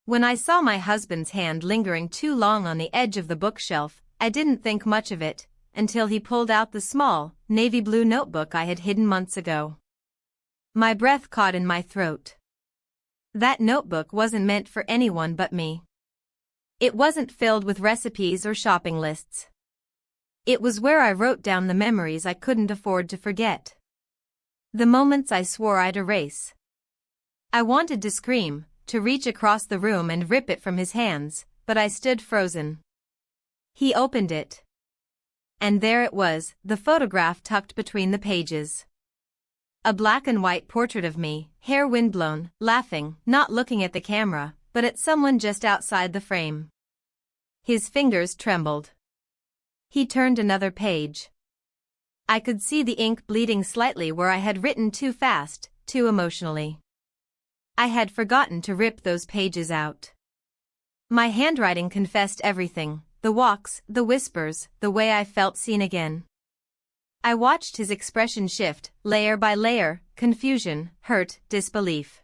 When I saw my husband's hand lingering too long on the edge of the bookshelf, I didn't think much of it, until he pulled out the small, navy blue notebook I had hidden months ago. My breath caught in my throat. That notebook wasn't meant for anyone but me. It wasn't filled with recipes or shopping lists. It was where I wrote down the memories I couldn't afford to forget. The moments I swore I'd erase. I wanted to scream, to reach across the room and rip it from his hands, but I stood frozen. He opened it. And there it was, the photograph tucked between the pages. A black and white portrait of me, hair windblown, laughing, not looking at the camera, but at someone just outside the frame. His fingers trembled. He turned another page. I could see the ink bleeding slightly where I had written too fast, too emotionally. I had forgotten to rip those pages out. My handwriting confessed everything, the walks, the whispers, the way I felt seen again. I watched his expression shift, layer by layer, confusion, hurt, disbelief.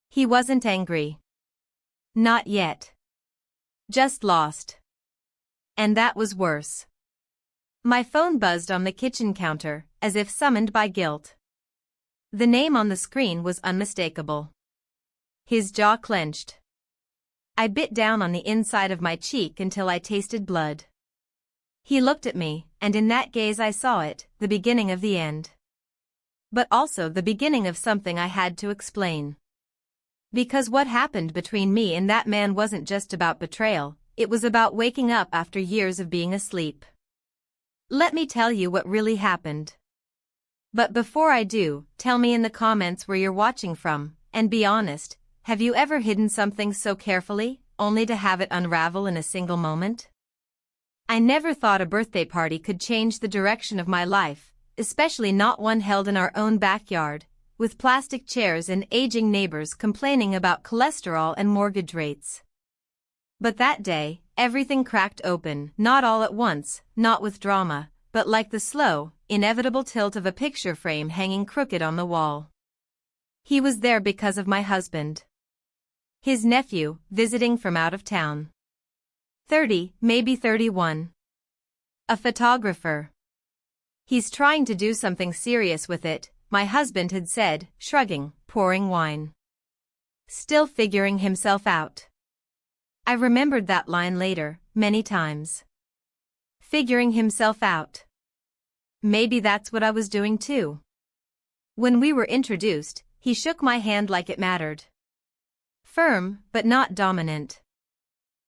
He wasn't angry. Not yet. Just lost. And that was worse. My phone buzzed on the kitchen counter, as if summoned by guilt. The name on the screen was unmistakable. His jaw clenched. I bit down on the inside of my cheek until I tasted blood. He looked at me, and in that gaze I saw it, the beginning of the end. But also the beginning of something I had to explain. Because what happened between me and that man wasn't just about betrayal, it was about waking up after years of being asleep. Let me tell you what really happened. But before I do, tell me in the comments where you're watching from, and be honest, have you ever hidden something so carefully, only to have it unravel in a single moment? I never thought a birthday party could change the direction of my life, especially not one held in our own backyard, with plastic chairs and aging neighbors complaining about cholesterol and mortgage rates. But that day, everything cracked open, not all at once, not with drama, but like the slow, inevitable tilt of a picture frame hanging crooked on the wall. He was there because of my husband. His nephew, visiting from out of town. 30, maybe 31. A photographer. He's trying to do something serious with it, my husband had said, shrugging, pouring wine. Still figuring himself out. I remembered that line later, many times. Figuring himself out. Maybe that's what I was doing too. When we were introduced, he shook my hand like it mattered. Firm, but not dominant.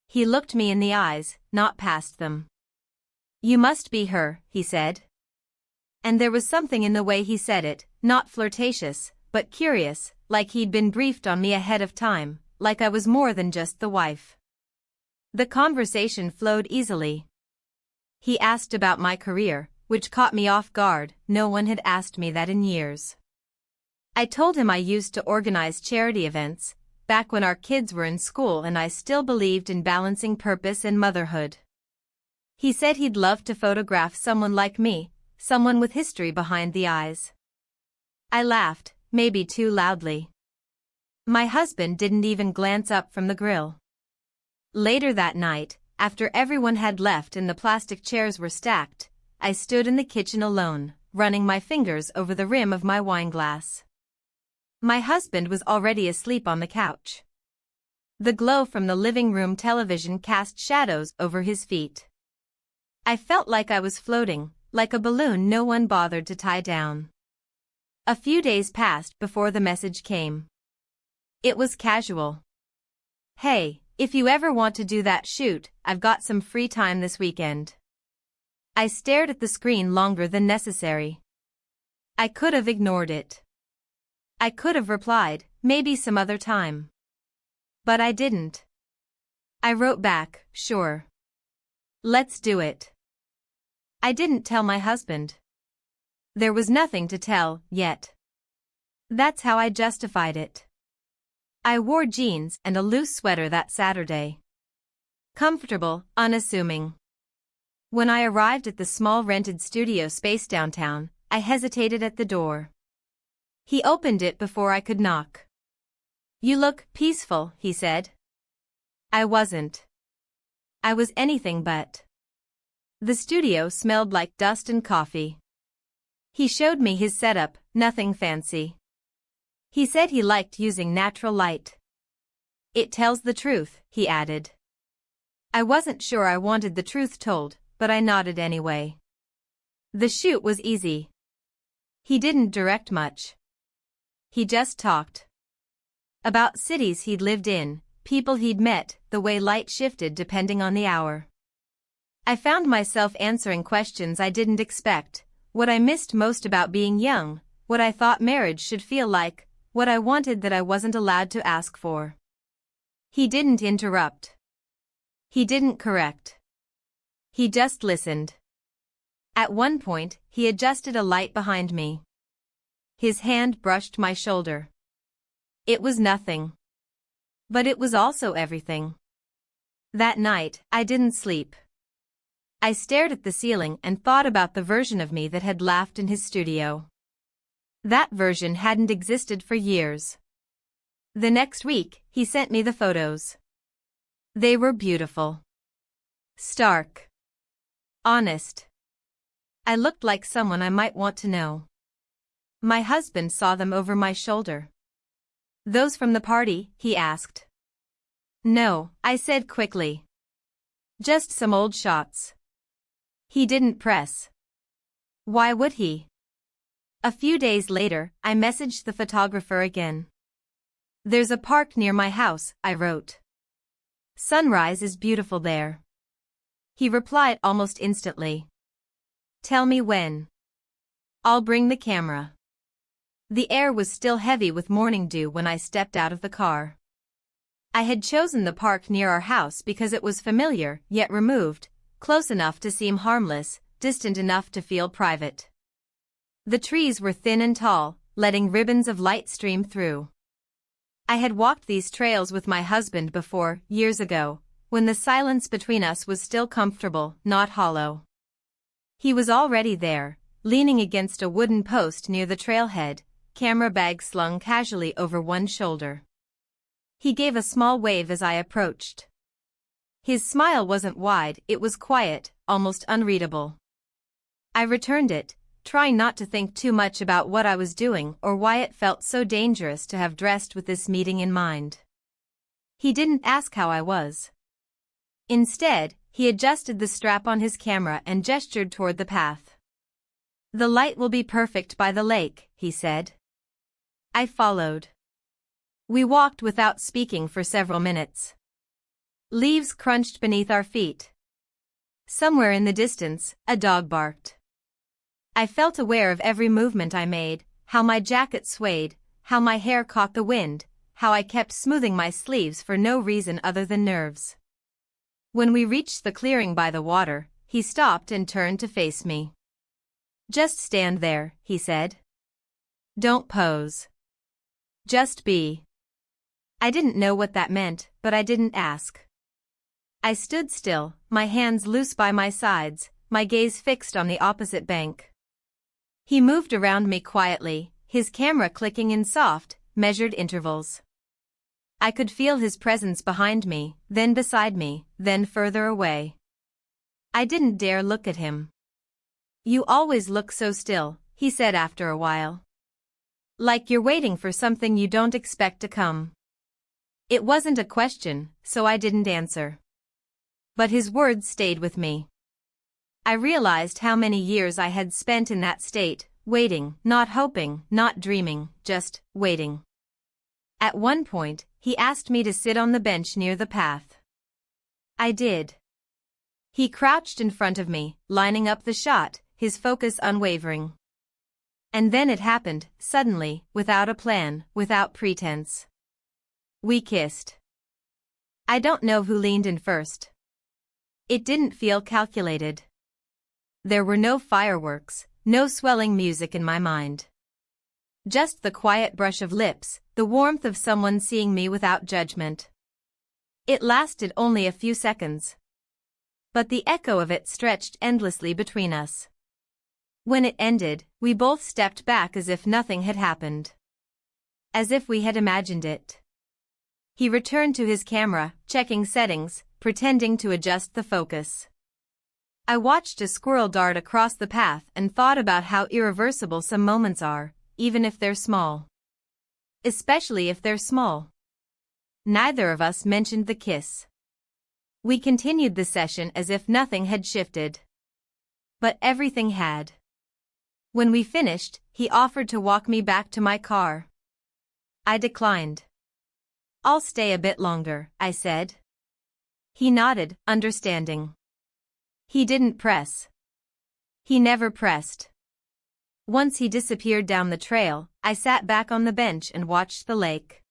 He looked me in the eyes, not past them. You must be her, he said. And there was something in the way he said it, not flirtatious, but curious, like he'd been briefed on me ahead of time, like I was more than just the wife. The conversation flowed easily. He asked about my career, which caught me off guard, no one had asked me that in years. I told him I used to organize charity events, back when our kids were in school and I still believed in balancing purpose and motherhood. He said he'd love to photograph someone like me, someone with history behind the eyes. I laughed, maybe too loudly. My husband didn't even glance up from the grill. Later that night, after everyone had left and the plastic chairs were stacked, I stood in the kitchen alone, running my fingers over the rim of my wine glass. My husband was already asleep on the couch. The glow from the living room television cast shadows over his feet. I felt like I was floating, like a balloon no one bothered to tie down. A few days passed before the message came. It was casual. Hey, if you ever want to do that shoot, I've got some free time this weekend. I stared at the screen longer than necessary. I could have ignored it. I could have replied, maybe some other time. But I didn't. I wrote back, sure. Let's do it. I didn't tell my husband. There was nothing to tell, yet. That's how I justified it. I wore jeans and a loose sweater that Saturday. Comfortable, unassuming. When I arrived at the small rented studio space downtown, I hesitated at the door. He opened it before I could knock. You look peaceful, he said. I wasn't. I was anything but. The studio smelled like dust and coffee. He showed me his setup, nothing fancy. He said he liked using natural light. It tells the truth, he added. I wasn't sure I wanted the truth told, but I nodded anyway. The shoot was easy. He didn't direct much. He just talked. About cities he'd lived in, people he'd met, the way light shifted depending on the hour. I found myself answering questions I didn't expect, what I missed most about being young, what I thought marriage should feel like, what I wanted that I wasn't allowed to ask for. He didn't interrupt. He didn't correct. He just listened. At one point, he adjusted a light behind me. His hand brushed my shoulder. It was nothing. But it was also everything. That night, I didn't sleep. I stared at the ceiling and thought about the version of me that had laughed in his studio. That version hadn't existed for years. The next week, he sent me the photos. They were beautiful. Stark. Honest. I looked like someone I might want to know. My husband saw them over my shoulder. Those from the party, he asked. No, I said quickly. Just some old shots. He didn't press. Why would he? A few days later, I messaged the photographer again. There's a park near my house, I wrote. Sunrise is beautiful there. He replied almost instantly. Tell me when. I'll bring the camera. The air was still heavy with morning dew when I stepped out of the car. I had chosen the park near our house because it was familiar, yet removed, close enough to seem harmless, distant enough to feel private. The trees were thin and tall, letting ribbons of light stream through. I had walked these trails with my husband before, years ago, when the silence between us was still comfortable, not hollow. He was already there, leaning against a wooden post near the trailhead, camera bag slung casually over one shoulder. He gave a small wave as I approached. His smile wasn't wide, it was quiet, almost unreadable. I returned it, trying not to think too much about what I was doing or why it felt so dangerous to have dressed with this meeting in mind. He didn't ask how I was. Instead, he adjusted the strap on his camera and gestured toward the path. The light will be perfect by the lake, he said. I followed. We walked without speaking for several minutes. Leaves crunched beneath our feet. Somewhere in the distance, a dog barked. I felt aware of every movement I made, how my jacket swayed, how my hair caught the wind, how I kept smoothing my sleeves for no reason other than nerves. When we reached the clearing by the water, he stopped and turned to face me. Just stand there, he said. Don't pose. Just be. I didn't know what that meant, but I didn't ask. I stood still, my hands loose by my sides, my gaze fixed on the opposite bank. He moved around me quietly, his camera clicking in soft, measured intervals. I could feel his presence behind me, then beside me, then further away. I didn't dare look at him. You always look so still, he said after a while. Like you're waiting for something you don't expect to come. It wasn't a question, so I didn't answer. But his words stayed with me. I realized how many years I had spent in that state, waiting, not hoping, not dreaming, just waiting. At one point, he asked me to sit on the bench near the path. I did. He crouched in front of me, lining up the shot, his focus unwavering. And then it happened, suddenly, without a plan, without pretense. We kissed. I don't know who leaned in first. It didn't feel calculated. There were no fireworks, no swelling music in my mind. Just the quiet brush of lips, the warmth of someone seeing me without judgment. It lasted only a few seconds. But the echo of it stretched endlessly between us. When it ended, we both stepped back as if nothing had happened. As if we had imagined it. He returned to his camera, checking settings, pretending to adjust the focus. I watched a squirrel dart across the path and thought about how irreversible some moments are, even if they're small. Especially if they're small. Neither of us mentioned the kiss. We continued the session as if nothing had shifted. But everything had. When we finished, he offered to walk me back to my car. I declined. "I'll stay a bit longer," I said. He nodded, understanding. He didn't press. He never pressed. Once he disappeared down the trail, I sat back on the bench and watched the lake.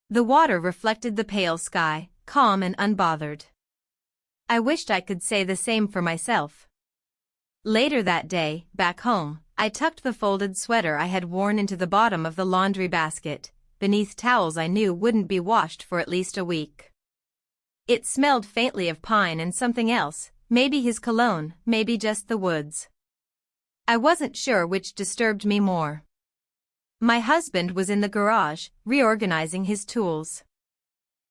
The water reflected the pale sky, calm and unbothered. I wished I could say the same for myself. Later that day, back home, I tucked the folded sweater I had worn into the bottom of the laundry basket, beneath towels I knew wouldn't be washed for at least a week. It smelled faintly of pine and something else, maybe his cologne, maybe just the woods. I wasn't sure which disturbed me more. My husband was in the garage, reorganizing his tools.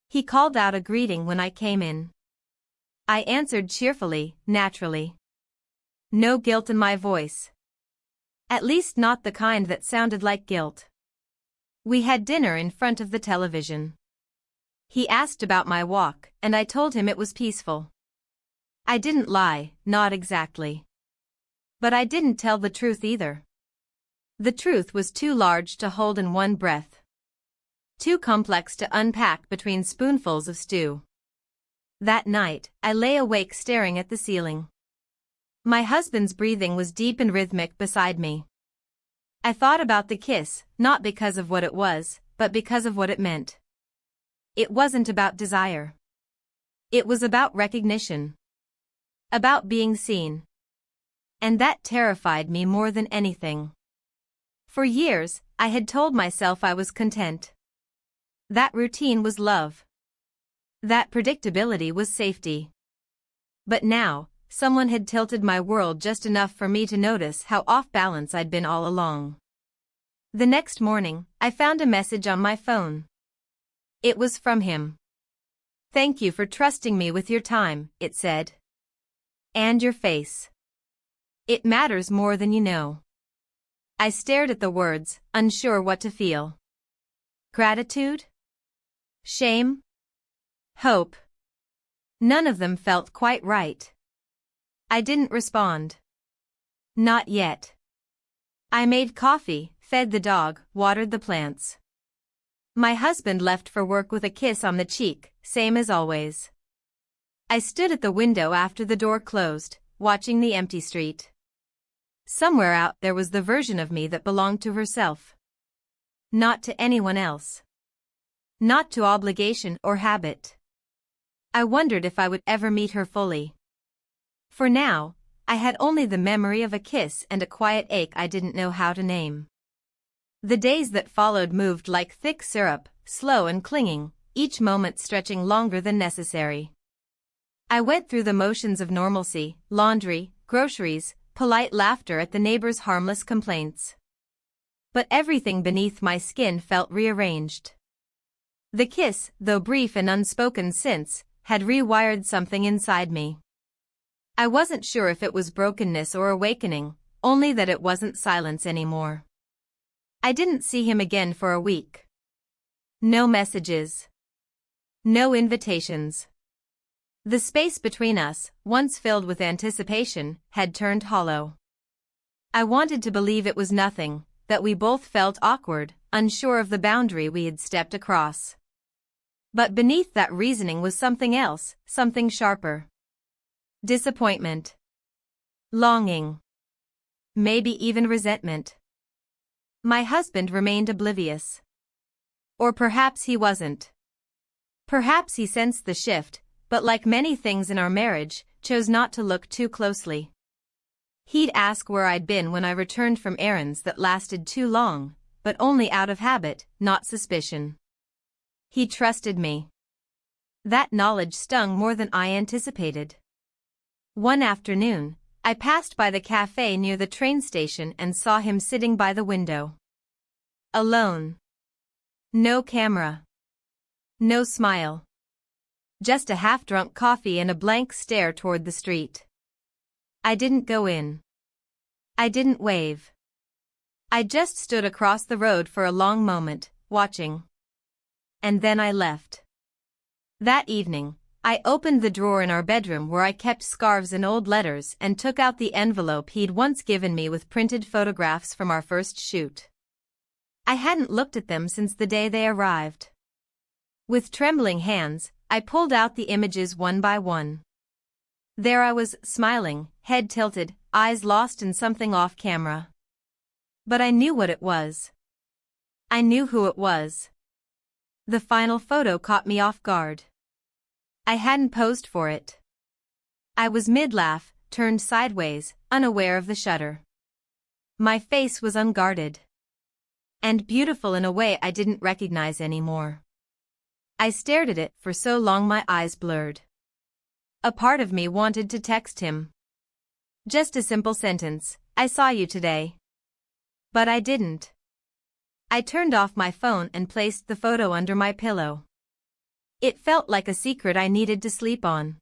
He called out a greeting when I came in. I answered cheerfully, naturally. No guilt in my voice. At least not the kind that sounded like guilt. We had dinner in front of the television. He asked about my walk, and I told him it was peaceful. I didn't lie, not exactly. But I didn't tell the truth either. The truth was too large to hold in one breath. Too complex to unpack between spoonfuls of stew. That night, I lay awake staring at the ceiling. My husband's breathing was deep and rhythmic beside me. I thought about the kiss, not because of what it was, but because of what it meant. It wasn't about desire. It was about recognition. About being seen. And that terrified me more than anything. For years, I had told myself I was content. That routine was love. That predictability was safety. But now, someone had tilted my world just enough for me to notice how off balance I'd been all along. The next morning, I found a message on my phone. It was from him. "Thank you for trusting me with your time," it said. "And your face. It matters more than you know." I stared at the words, unsure what to feel. Gratitude? Shame? Hope? None of them felt quite right. I didn't respond. Not yet. I made coffee, fed the dog, watered the plants. My husband left for work with a kiss on the cheek, same as always. I stood at the window after the door closed, watching the empty street. Somewhere out there was the version of me that belonged to herself. Not to anyone else. Not to obligation or habit. I wondered if I would ever meet her fully. For now, I had only the memory of a kiss and a quiet ache I didn't know how to name. The days that followed moved like thick syrup, slow and clinging, each moment stretching longer than necessary. I went through the motions of normalcy, laundry, groceries, polite laughter at the neighbors' harmless complaints. But everything beneath my skin felt rearranged. The kiss, though brief and unspoken since, had rewired something inside me. I wasn't sure if it was brokenness or awakening, only that it wasn't silence anymore. I didn't see him again for a week. No messages. No invitations. The space between us, once filled with anticipation, had turned hollow. I wanted to believe it was nothing, that we both felt awkward, unsure of the boundary we had stepped across. But beneath that reasoning was something else, something sharper. Disappointment. Longing. Maybe even resentment. My husband remained oblivious. Or perhaps he wasn't. Perhaps he sensed the shift, but like many things in our marriage, chose not to look too closely. He'd ask where I'd been when I returned from errands that lasted too long, but only out of habit, not suspicion. He trusted me. That knowledge stung more than I anticipated. One afternoon, I passed by the cafe near the train station and saw him sitting by the window. Alone. No camera. No smile. Just a half-drunk coffee and a blank stare toward the street. I didn't go in. I didn't wave. I just stood across the road for a long moment, watching. And then I left. That evening, I opened the drawer in our bedroom where I kept scarves and old letters and took out the envelope he'd once given me with printed photographs from our first shoot. I hadn't looked at them since the day they arrived. With trembling hands, I pulled out the images one by one. There I was, smiling, head tilted, eyes lost in something off camera. But I knew what it was. I knew who it was. The final photo caught me off guard. I hadn't posed for it. I was mid-laugh, turned sideways, unaware of the shutter. My face was unguarded. And beautiful in a way I didn't recognize anymore. I stared at it for so long my eyes blurred. A part of me wanted to text him. Just a simple sentence, "I saw you today." But I didn't. I turned off my phone and placed the photo under my pillow. It felt like a secret I needed to sleep on.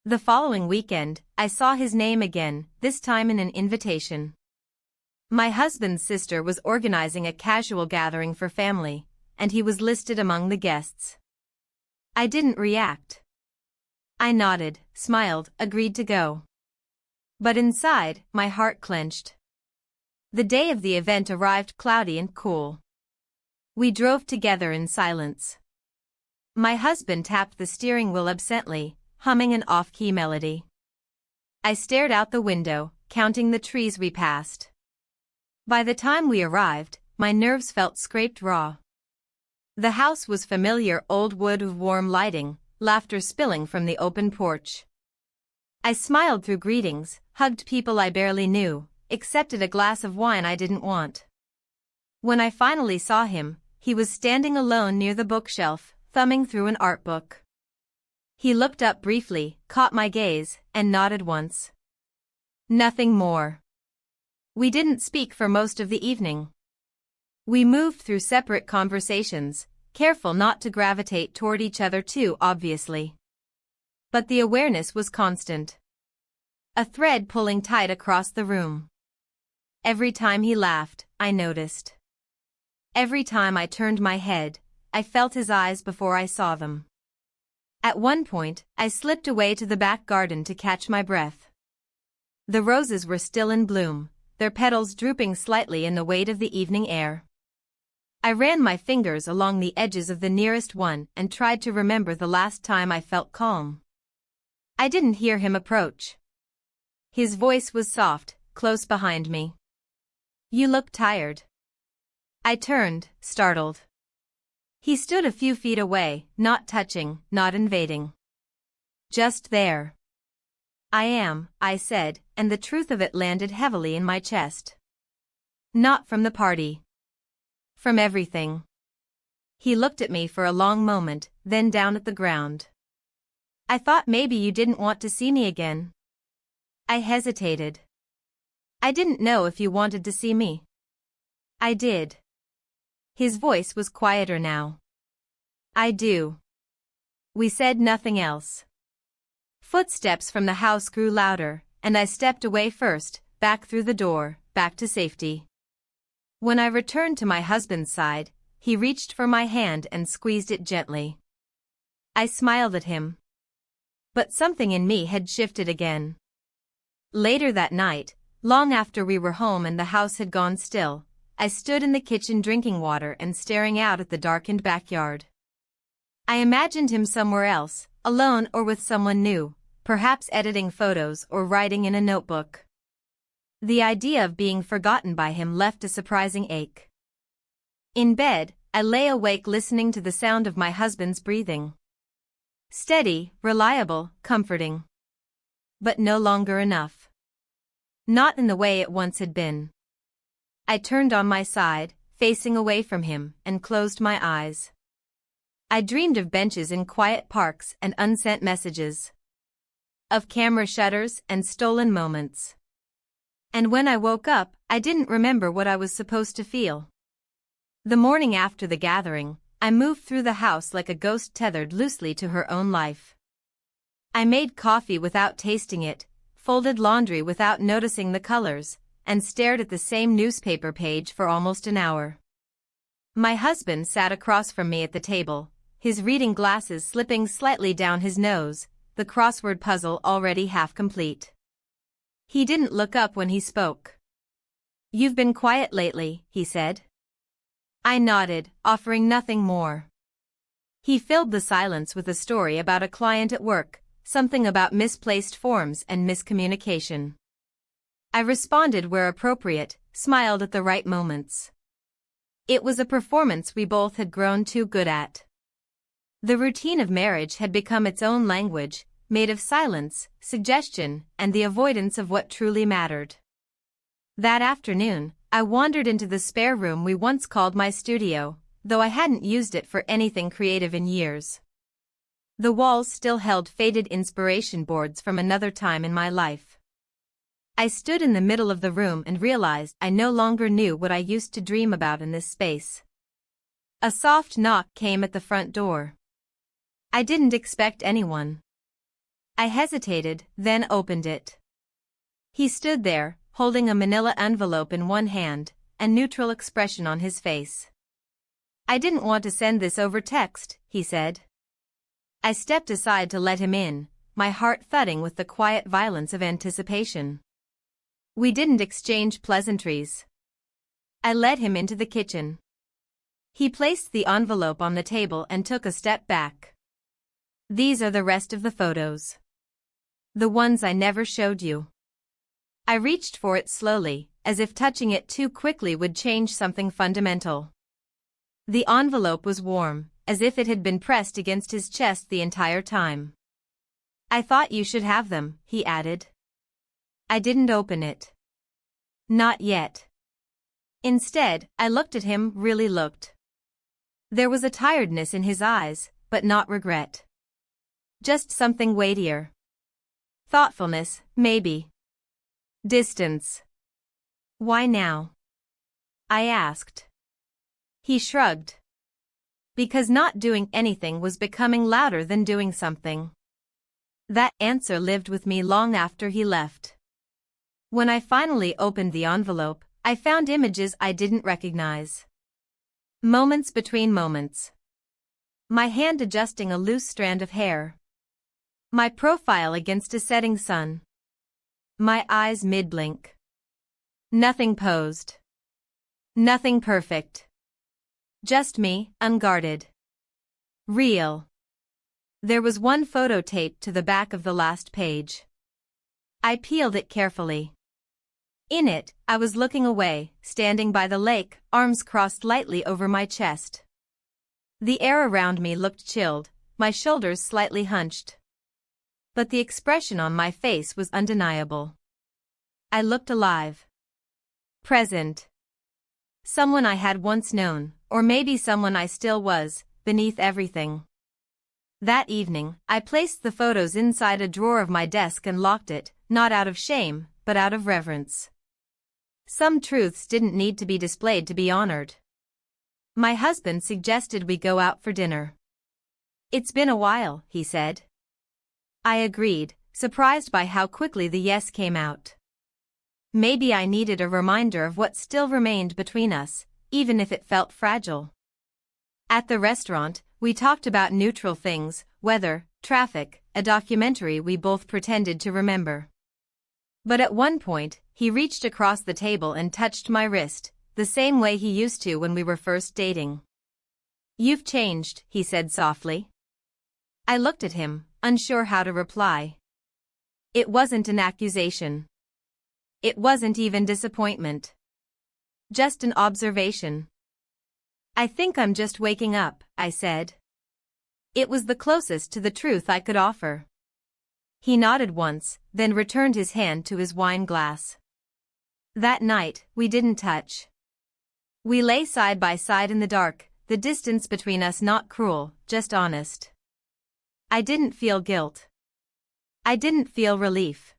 The following weekend, I saw his name again, this time in an invitation. My husband's sister was organizing a casual gathering for family, and he was listed among the guests. I didn't react. I nodded, smiled, agreed to go. But inside, my heart clenched. The day of the event arrived cloudy and cool. We drove together in silence. My husband tapped the steering wheel absently, humming an off-key melody. I stared out the window, counting the trees we passed. By the time we arrived, my nerves felt scraped raw. The house was familiar old wood with warm lighting, laughter spilling from the open porch. I smiled through greetings, hugged people I barely knew, accepted a glass of wine I didn't want. When I finally saw him, he was standing alone near the bookshelf, thumbing through an art book. He looked up briefly, caught my gaze, and nodded once. Nothing more. We didn't speak for most of the evening. We moved through separate conversations, careful not to gravitate toward each other too obviously. But the awareness was constant. A thread pulling tight across the room. Every time he laughed, I noticed. Every time I turned my head, I felt his eyes before I saw them. At one point, I slipped away to the back garden to catch my breath. The roses were still in bloom, their petals drooping slightly in the weight of the evening air. I ran my fingers along the edges of the nearest one and tried to remember the last time I felt calm. I didn't hear him approach. His voice was soft, close behind me. "You look tired." I turned, startled. He stood a few feet away, not touching, not invading. Just there. "I am," I said, and the truth of it landed heavily in my chest. "Not from the party. From everything." He looked at me for a long moment, then down at the ground. "I thought maybe you didn't want to see me again." I hesitated. "I didn't know if you wanted to see me." "I did." His voice was quieter now. "I do." We said nothing else. Footsteps from the house grew louder, and I stepped away first, back through the door, back to safety. When I returned to my husband's side, he reached for my hand and squeezed it gently. I smiled at him. But something in me had shifted again. Later that night, long after we were home and the house had gone still, I stood in the kitchen drinking water and staring out at the darkened backyard. I imagined him somewhere else, alone or with someone new, perhaps editing photos or writing in a notebook. The idea of being forgotten by him left a surprising ache. In bed, I lay awake listening to the sound of my husband's breathing. Steady, reliable, comforting. But no longer enough. Not in the way it once had been. I turned on my side, facing away from him, and closed my eyes. I dreamed of benches in quiet parks and unsent messages. Of camera shutters and stolen moments. And when I woke up, I didn't remember what I was supposed to feel. The morning after the gathering, I moved through the house like a ghost tethered loosely to her own life. I made coffee without tasting it, folded laundry without noticing the colors, and stared at the same newspaper page for almost an hour. My husband sat across from me at the table, his reading glasses slipping slightly down his nose, the crossword puzzle already half complete. He didn't look up when he spoke. "You've been quiet lately," he said. I nodded, offering nothing more. He filled the silence with a story about a client at work, something about misplaced forms and miscommunication. I responded where appropriate, smiled at the right moments. It was a performance we both had grown too good at. The routine of marriage had become its own language, made of silence, suggestion, and the avoidance of what truly mattered. That afternoon, I wandered into the spare room we once called my studio, though I hadn't used it for anything creative in years. The walls still held faded inspiration boards from another time in my life. I stood in the middle of the room and realized I no longer knew what I used to dream about in this space. A soft knock came at the front door. I didn't expect anyone. I hesitated, then opened it. He stood there, holding a manila envelope in one hand, a neutral expression on his face. "I didn't want to send this over text," he said. I stepped aside to let him in, my heart thudding with the quiet violence of anticipation. We didn't exchange pleasantries. I led him into the kitchen. He placed the envelope on the table and took a step back. "These are the rest of the photos. The ones I never showed you." I reached for it slowly, as if touching it too quickly would change something fundamental. The envelope was warm, as if it had been pressed against his chest the entire time. "I thought you should have them," he added. I didn't open it. Not yet. Instead, I looked at him, really looked. There was a tiredness in his eyes, but not regret. Just something weightier. Thoughtfulness, maybe. Distance. "Why now?" I asked. He shrugged. Because not doing anything was becoming louder than doing something. That answer lived with me long after he left. When I finally opened the envelope, I found images I didn't recognize. Moments between moments. My hand adjusting a loose strand of hair. My profile against a setting sun. My eyes mid-blink. Nothing posed. Nothing perfect. Just me, unguarded. Real. There was one photo taped to the back of the last page. I peeled it carefully. In it, I was looking away, standing by the lake, arms crossed lightly over my chest. The air around me looked chilled, my shoulders slightly hunched. But the expression on my face was undeniable. I looked alive. Present. Someone I had once known, or maybe someone I still was, beneath everything. That evening, I placed the photos inside a drawer of my desk and locked it, not out of shame, but out of reverence. Some truths didn't need to be displayed to be honored. My husband suggested we go out for dinner. "It's been a while," he said. I agreed, surprised by how quickly the yes came out. Maybe I needed a reminder of what still remained between us, even if it felt fragile. At the restaurant, we talked about neutral things, weather, traffic, a documentary we both pretended to remember. But at one point, he reached across the table and touched my wrist, the same way he used to when we were first dating. "You've changed," he said softly. I looked at him, unsure how to reply. It wasn't an accusation. It wasn't even disappointment. Just an observation. "I think I'm just waking up," I said. It was the closest to the truth I could offer. He nodded once, then returned his hand to his wine glass. That night, we didn't touch. We lay side by side in the dark, the distance between us not cruel, just honest. I didn't feel guilt. I didn't feel relief.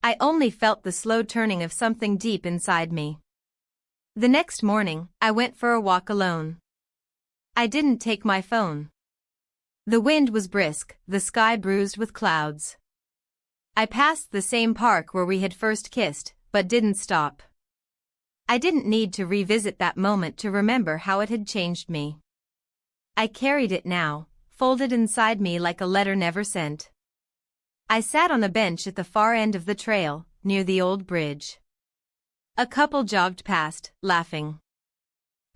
I only felt the slow turning of something deep inside me. The next morning, I went for a walk alone. I didn't take my phone. The wind was brisk, the sky bruised with clouds. I passed the same park where we had first kissed, but didn't stop. I didn't need to revisit that moment to remember how it had changed me. I carried it now, folded inside me like a letter never sent. I sat on a bench at the far end of the trail, near the old bridge. A couple jogged past, laughing.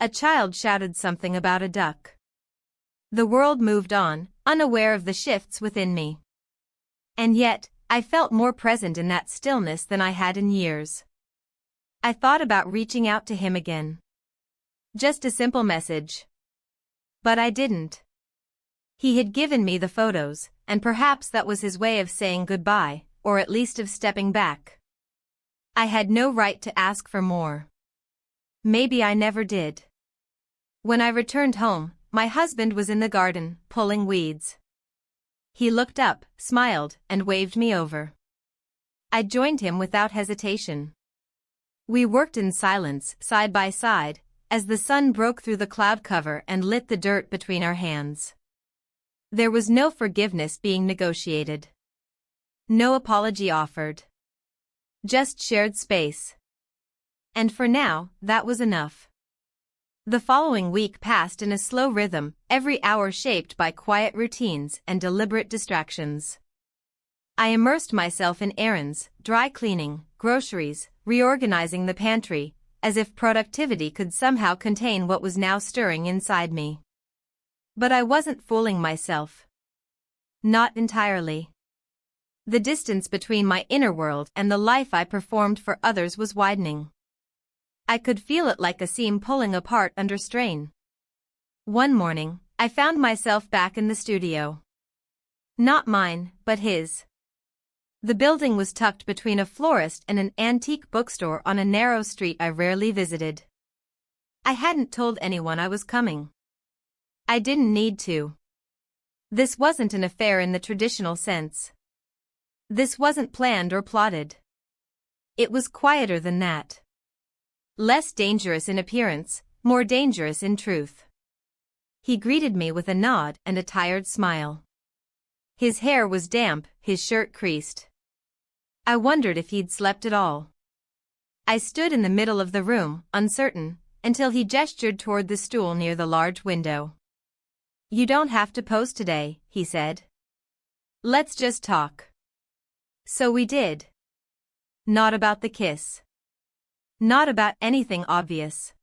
A child shouted something about a duck. The world moved on, unaware of the shifts within me. And yet, I felt more present in that stillness than I had in years. I thought about reaching out to him again. Just a simple message. But I didn't. He had given me the photos, and perhaps that was his way of saying goodbye, or at least of stepping back. I had no right to ask for more. Maybe I never did. When I returned home, my husband was in the garden, pulling weeds. He looked up, smiled, and waved me over. I joined him without hesitation. We worked in silence, side by side, as the sun broke through the cloud cover and lit the dirt between our hands. There was no forgiveness being negotiated. No apology offered. Just shared space. And for now, that was enough. The following week passed in a slow rhythm, every hour shaped by quiet routines and deliberate distractions. I immersed myself in errands, dry cleaning, groceries, reorganizing the pantry, as if productivity could somehow contain what was now stirring inside me. But I wasn't fooling myself. Not entirely. The distance between my inner world and the life I performed for others was widening. I could feel it like a seam pulling apart under strain. One morning, I found myself back in the studio. Not mine, but his. The building was tucked between a florist and an antique bookstore on a narrow street I rarely visited. I hadn't told anyone I was coming. I didn't need to. This wasn't an affair in the traditional sense. This wasn't planned or plotted. It was quieter than that. Less dangerous in appearance, more dangerous in truth. He greeted me with a nod and a tired smile. His hair was damp, his shirt creased. I wondered if he'd slept at all. I stood in the middle of the room, uncertain, until he gestured toward the stool near the large window. "You don't have to pose today," he said. "Let's just talk." So we did. Not about the kiss. Not about anything obvious.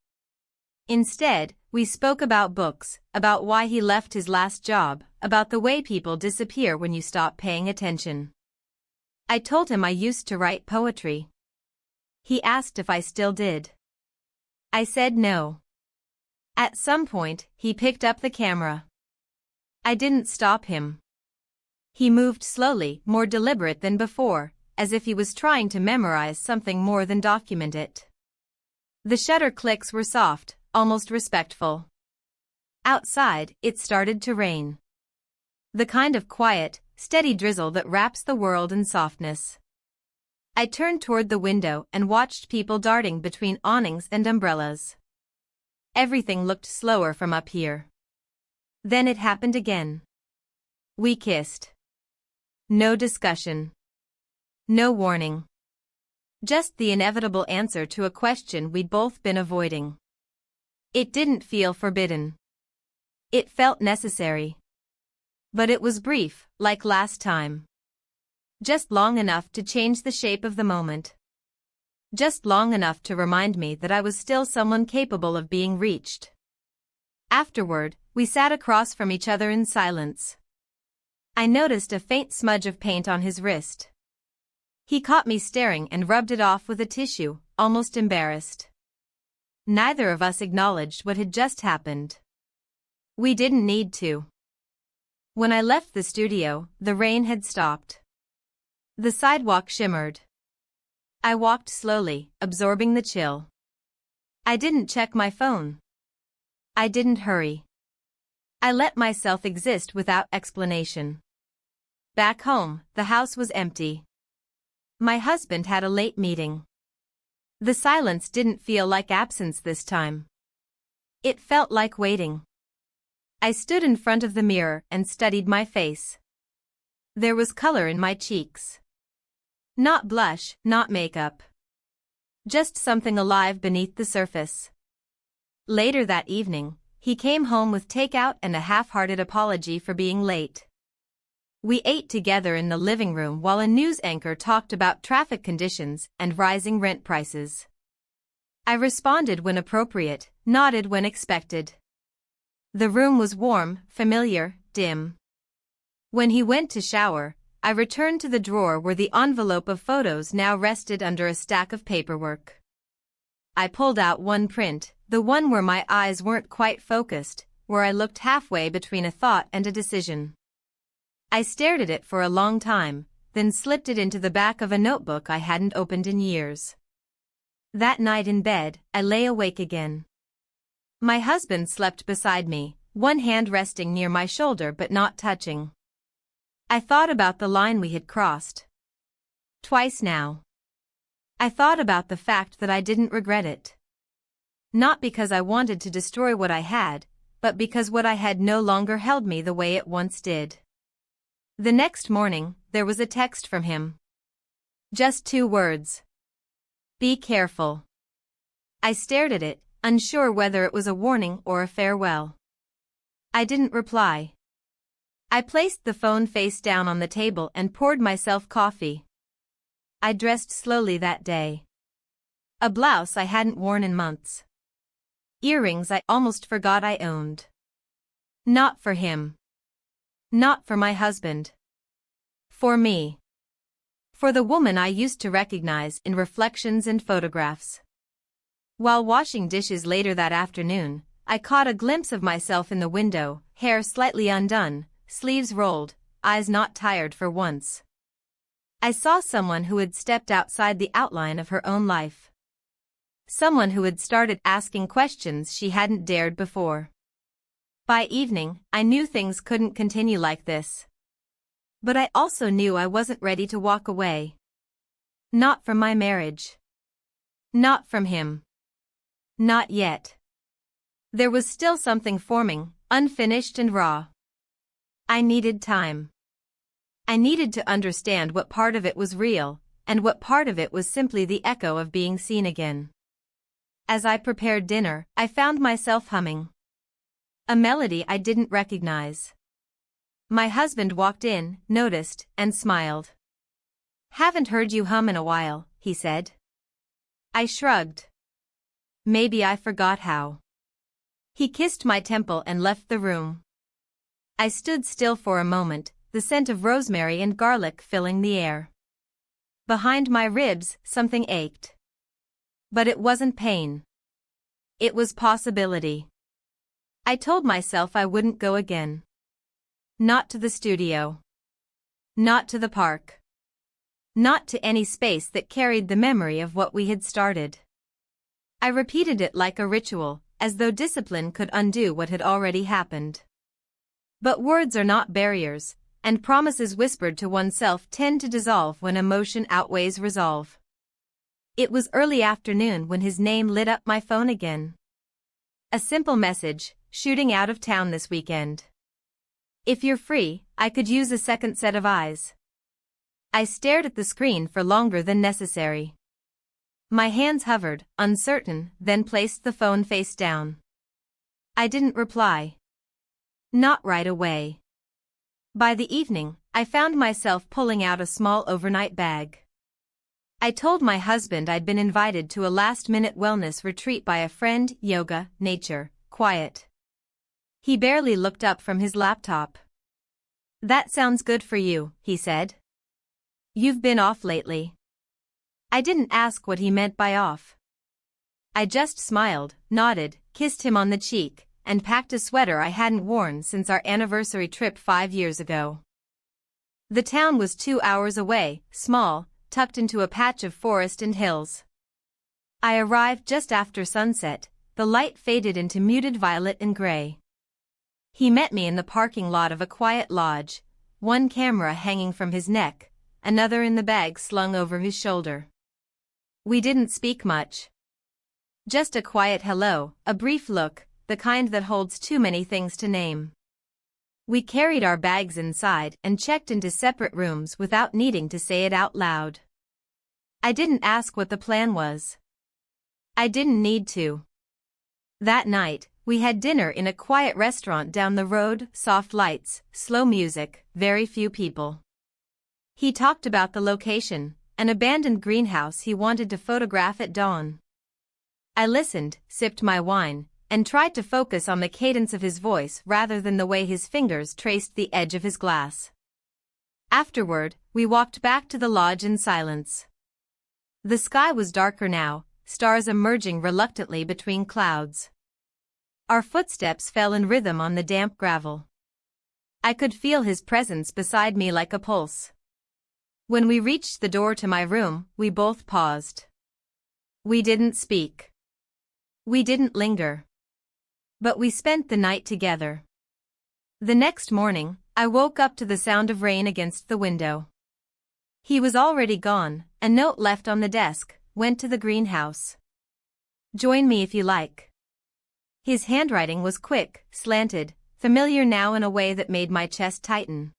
Instead, we spoke about books, about why he left his last job, about the way people disappear when you stop paying attention. I told him I used to write poetry. He asked if I still did. I said no. At some point, he picked up the camera. I didn't stop him. He moved slowly, more deliberate than before, as if he was trying to memorize something more than document it. The shutter clicks were soft, almost respectful. Outside, it started to rain. The kind of quiet, steady drizzle that wraps the world in softness. I turned toward the window and watched people darting between awnings and umbrellas. Everything looked slower from up here. Then it happened again. We kissed. No discussion. No warning. Just the inevitable answer to a question we'd both been avoiding. It didn't feel forbidden. It felt necessary. But it was brief, like last time. Just long enough to change the shape of the moment. Just long enough to remind me that I was still someone capable of being reached. Afterward, we sat across from each other in silence. I noticed a faint smudge of paint on his wrist. He caught me staring and rubbed it off with a tissue, almost embarrassed. Neither of us acknowledged what had just happened. We didn't need to. When I left the studio, the rain had stopped. The sidewalk shimmered. I walked slowly, absorbing the chill. I didn't check my phone. I didn't hurry. I let myself exist without explanation. Back home, the house was empty. My husband had a late meeting. The silence didn't feel like absence this time. It felt like waiting. I stood in front of the mirror and studied my face. There was color in my cheeks. Not blush, not makeup. Just something alive beneath the surface. Later that evening, he came home with takeout and a half-hearted apology for being late. We ate together in the living room while a news anchor talked about traffic conditions and rising rent prices. I responded when appropriate, nodded when expected. The room was warm, familiar, dim. When he went to shower, I returned to the drawer where the envelope of photos now rested under a stack of paperwork. I pulled out one print, the one where my eyes weren't quite focused, where I looked halfway between a thought and a decision. I stared at it for a long time, then slipped it into the back of a notebook I hadn't opened in years. That night in bed, I lay awake again. My husband slept beside me, one hand resting near my shoulder but not touching. I thought about the line we had crossed. Twice now. I thought about the fact that I didn't regret it. Not because I wanted to destroy what I had, but because what I had no longer held me the way it once did. The next morning, there was a text from him. Just 2 words. Be careful. I stared at it, unsure whether it was a warning or a farewell. I didn't reply. I placed the phone face down on the table and poured myself coffee. I dressed slowly that day. A blouse I hadn't worn in months. Earrings I almost forgot I owned. Not for him. Not for my husband. For me. For the woman I used to recognize in reflections and photographs. While washing dishes later that afternoon, I caught a glimpse of myself in the window, hair slightly undone, sleeves rolled, eyes not tired for once. I saw someone who had stepped outside the outline of her own life. Someone who had started asking questions she hadn't dared before. By evening, I knew things couldn't continue like this. But I also knew I wasn't ready to walk away. Not from my marriage. Not from him. Not yet. There was still something forming, unfinished and raw. I needed time. I needed to understand what part of it was real, and what part of it was simply the echo of being seen again. As I prepared dinner, I found myself humming a melody I didn't recognize. My husband walked in, noticed, and smiled. Haven't heard you hum in a while, he said. I shrugged. Maybe I forgot how. He kissed my temple and left the room. I stood still for a moment, the scent of rosemary and garlic filling the air. Behind my ribs, something ached. But it wasn't pain. It was possibility. I told myself I wouldn't go again. Not to the studio. Not to the park. Not to any space that carried the memory of what we had started. I repeated it like a ritual, as though discipline could undo what had already happened. But words are not barriers, and promises whispered to oneself tend to dissolve when emotion outweighs resolve. It was early afternoon when his name lit up my phone again. A simple message, shooting out of town this weekend. If you're free, I could use a second set of eyes. I stared at the screen for longer than necessary. My hands hovered, uncertain, then placed the phone face down. I didn't reply. Not right away. By the evening, I found myself pulling out a small overnight bag. I told my husband I'd been invited to a last-minute wellness retreat by a friend, yoga, nature, quiet. He barely looked up from his laptop. That sounds good for you, he said. You've been off lately. I didn't ask what he meant by off. I just smiled, nodded, kissed him on the cheek, and packed a sweater I hadn't worn since our anniversary trip 5 years ago. The town was 2 hours away, small, tucked into a patch of forest and hills. I arrived just after sunset, the light faded into muted violet and gray. He met me in the parking lot of a quiet lodge, one camera hanging from his neck, another in the bag slung over his shoulder. We didn't speak much. Just a quiet hello, a brief look, the kind that holds too many things to name. We carried our bags inside and checked into separate rooms without needing to say it out loud. I didn't ask what the plan was. I didn't need to. That night, we had dinner in a quiet restaurant down the road, soft lights, slow music, very few people. He talked about the location, an abandoned greenhouse he wanted to photograph at dawn. I listened, sipped my wine, and tried to focus on the cadence of his voice rather than the way his fingers traced the edge of his glass. Afterward, we walked back to the lodge in silence. The sky was darker now, stars emerging reluctantly between clouds. Our footsteps fell in rhythm on the damp gravel. I could feel his presence beside me like a pulse. When we reached the door to my room, we both paused. We didn't speak. We didn't linger. But we spent the night together. The next morning, I woke up to the sound of rain against the window. He was already gone, a note left on the desk, went to the greenhouse. Join me if you like. His handwriting was quick, slanted, familiar now in a way that made my chest tighten.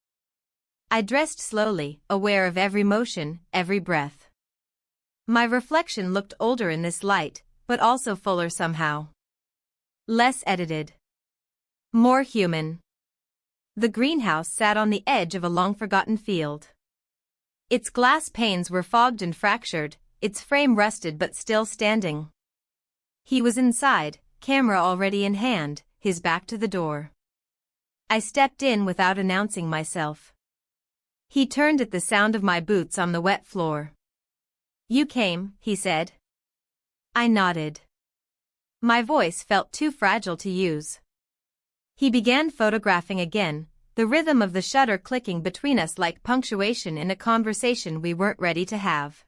I dressed slowly, aware of every motion, every breath. My reflection looked older in this light, but also fuller somehow. Less edited. More human. The greenhouse sat on the edge of a long-forgotten field. Its glass panes were fogged and fractured, its frame rusted but still standing. He was inside, camera already in hand, his back to the door. I stepped in without announcing myself. He turned at the sound of my boots on the wet floor. You came, he said. I nodded. My voice felt too fragile to use. He began photographing again, the rhythm of the shutter clicking between us like punctuation in a conversation we weren't ready to have.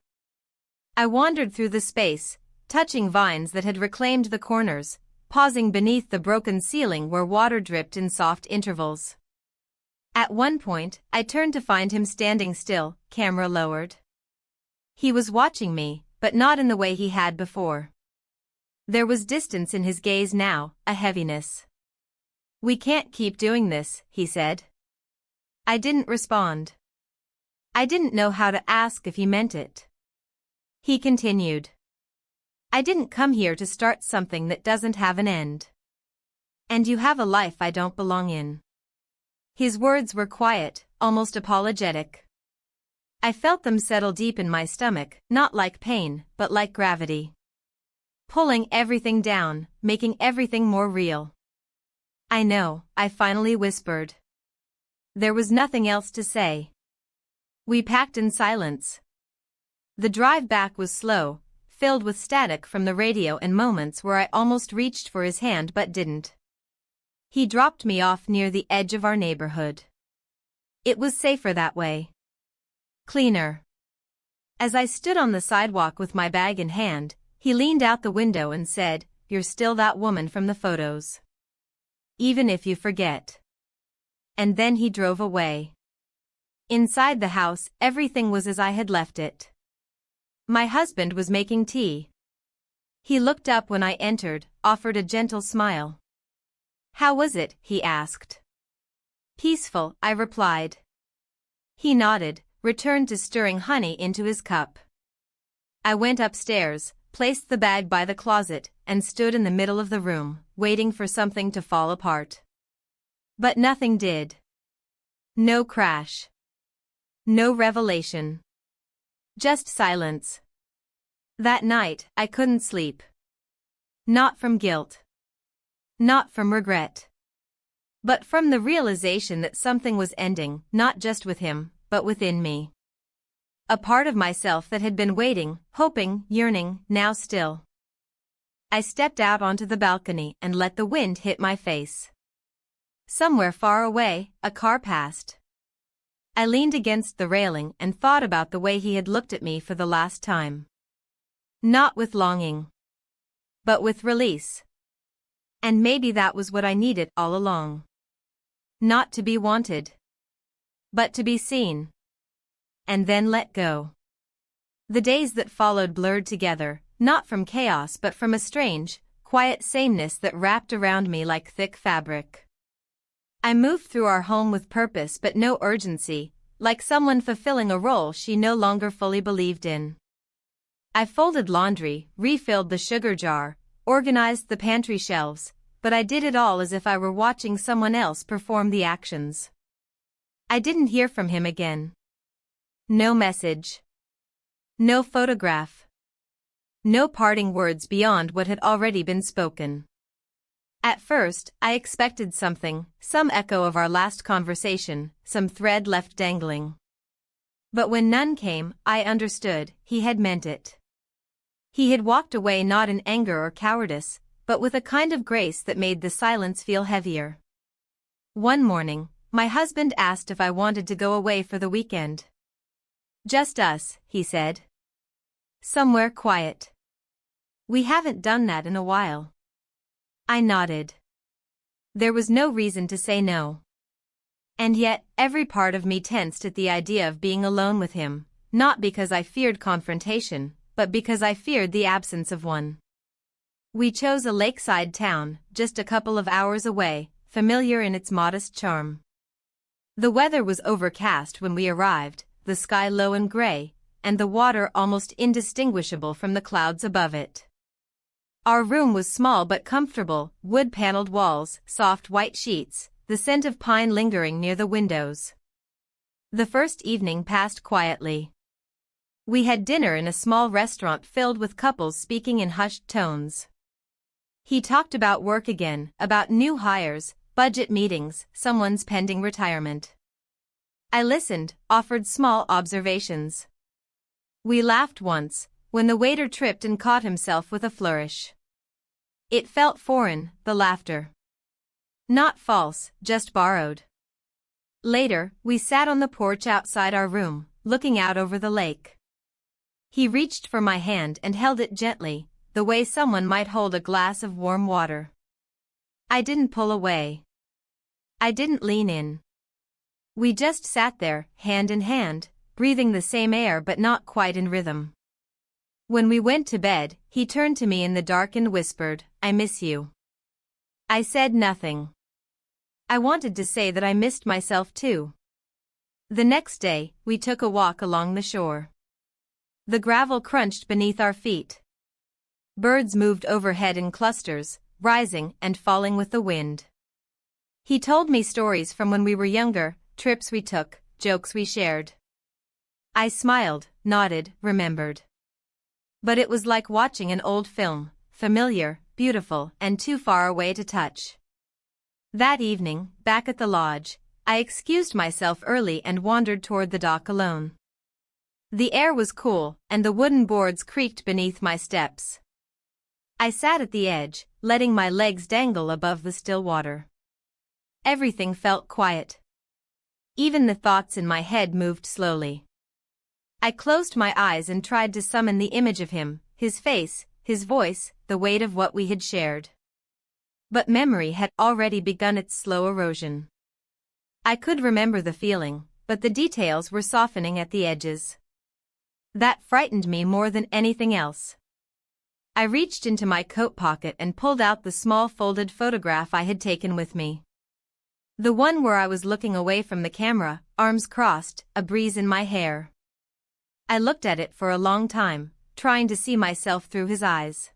I wandered through the space, touching vines that had reclaimed the corners, pausing beneath the broken ceiling where water dripped in soft intervals. At one point, I turned to find him standing still, camera lowered. He was watching me, but not in the way he had before. There was distance in his gaze now, a heaviness. We can't keep doing this, he said. I didn't respond. I didn't know how to ask if he meant it. He continued. I didn't come here to start something that doesn't have an end. And you have a life I don't belong in. His words were quiet, almost apologetic. I felt them settle deep in my stomach, not like pain, but like gravity. Pulling everything down, making everything more real. I know, I finally whispered. There was nothing else to say. We packed in silence. The drive back was slow, filled with static from the radio and moments where I almost reached for his hand but didn't. He dropped me off near the edge of our neighborhood. It was safer that way. Cleaner. As I stood on the sidewalk with my bag in hand, he leaned out the window and said, You're still that woman from the photos. Even if you forget. And then he drove away. Inside the house, everything was as I had left it. My husband was making tea. He looked up when I entered, offered a gentle smile. How was it? He asked. Peaceful, I replied. He nodded, returned to stirring honey into his cup. I went upstairs, placed the bag by the closet, and stood in the middle of the room, waiting for something to fall apart. But nothing did. No crash. No revelation. Just silence. That night, I couldn't sleep. Not from guilt. Not from regret. But from the realization that something was ending, not just with him, but within me. A part of myself that had been waiting, hoping, yearning, now still. I stepped out onto the balcony and let the wind hit my face. Somewhere far away, a car passed. I leaned against the railing and thought about the way he had looked at me for the last time. Not with longing. But with release. And maybe that was what I needed all along. Not to be wanted. But to be seen. And then let go. The days that followed blurred together, not from chaos but from a strange, quiet sameness that wrapped around me like thick fabric. I moved through our home with purpose but no urgency, like someone fulfilling a role she no longer fully believed in. I folded laundry, refilled the sugar jar, organized the pantry shelves, but I did it all as if I were watching someone else perform the actions. I didn't hear from him again. No message. No photograph. No parting words beyond what had already been spoken. At first, I expected something, some echo of our last conversation, some thread left dangling. But when none came, I understood, he had meant it. He had walked away not in anger or cowardice, but with a kind of grace that made the silence feel heavier. One morning, my husband asked if I wanted to go away for the weekend. Just us, he said. Somewhere quiet. We haven't done that in a while. I nodded. There was no reason to say no. And yet, every part of me tensed at the idea of being alone with him, not because I feared confrontation, but because I feared the absence of one. We chose a lakeside town, just a couple of hours away, familiar in its modest charm. The weather was overcast when we arrived, the sky low and gray, and the water almost indistinguishable from the clouds above it. Our room was small but comfortable, wood-paneled walls, soft white sheets, the scent of pine lingering near the windows. The first evening passed quietly. We had dinner in a small restaurant filled with couples speaking in hushed tones. He talked about work again, about new hires, budget meetings, someone's pending retirement. I listened, offered small observations. We laughed once, when the waiter tripped and caught himself with a flourish. It felt foreign, the laughter. Not false, just borrowed. Later, we sat on the porch outside our room, looking out over the lake. He reached for my hand and held it gently, the way someone might hold a glass of warm water. I didn't pull away. I didn't lean in. We just sat there, hand in hand, breathing the same air but not quite in rhythm. When we went to bed, he turned to me in the dark and whispered, "I miss you." I said nothing. I wanted to say that I missed myself too. The next day, we took a walk along the shore. The gravel crunched beneath our feet. Birds moved overhead in clusters, rising and falling with the wind. He told me stories from when we were younger, trips we took, jokes we shared. I smiled, nodded, remembered. But it was like watching an old film, familiar, beautiful, and too far away to touch. That evening, back at the lodge, I excused myself early and wandered toward the dock alone. The air was cool, and the wooden boards creaked beneath my steps. I sat at the edge, letting my legs dangle above the still water. Everything felt quiet. Even the thoughts in my head moved slowly. I closed my eyes and tried to summon the image of him, his face, his voice, the weight of what we had shared. But memory had already begun its slow erosion. I could remember the feeling, but the details were softening at the edges. That frightened me more than anything else. I reached into my coat pocket and pulled out the small folded photograph I had taken with me. The one where I was looking away from the camera, arms crossed, a breeze in my hair. I looked at it for a long time, trying to see myself through his eyes.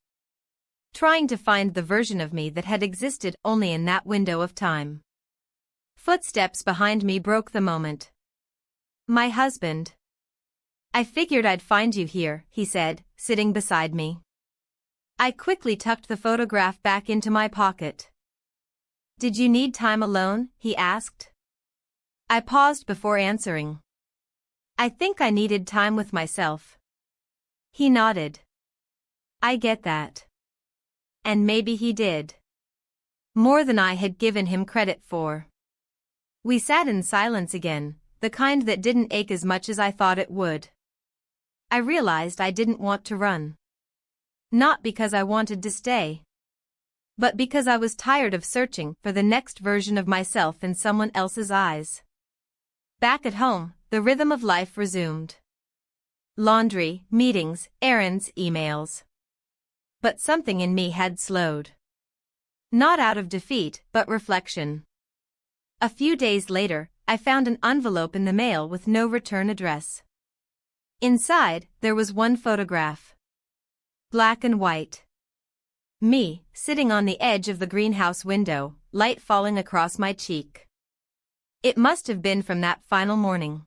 Trying to find the version of me that had existed only in that window of time. Footsteps behind me broke the moment. My husband. "I figured I'd find you here," he said, sitting beside me. I quickly tucked the photograph back into my pocket. "Did you need time alone?" he asked. I paused before answering. "I think I needed time with myself." He nodded. "I get that." And maybe he did. More than I had given him credit for. We sat in silence again, the kind that didn't ache as much as I thought it would. I realized I didn't want to run. Not because I wanted to stay. But because I was tired of searching for the next version of myself in someone else's eyes. Back at home, the rhythm of life resumed. Laundry, meetings, errands, emails. but something in me had slowed. Not out of defeat, but reflection. A few days later, I found an envelope in the mail with no return address. Inside, there was one photograph. Black and white. Me, sitting on the edge of the greenhouse window, light falling across my cheek. It must have been from that final morning.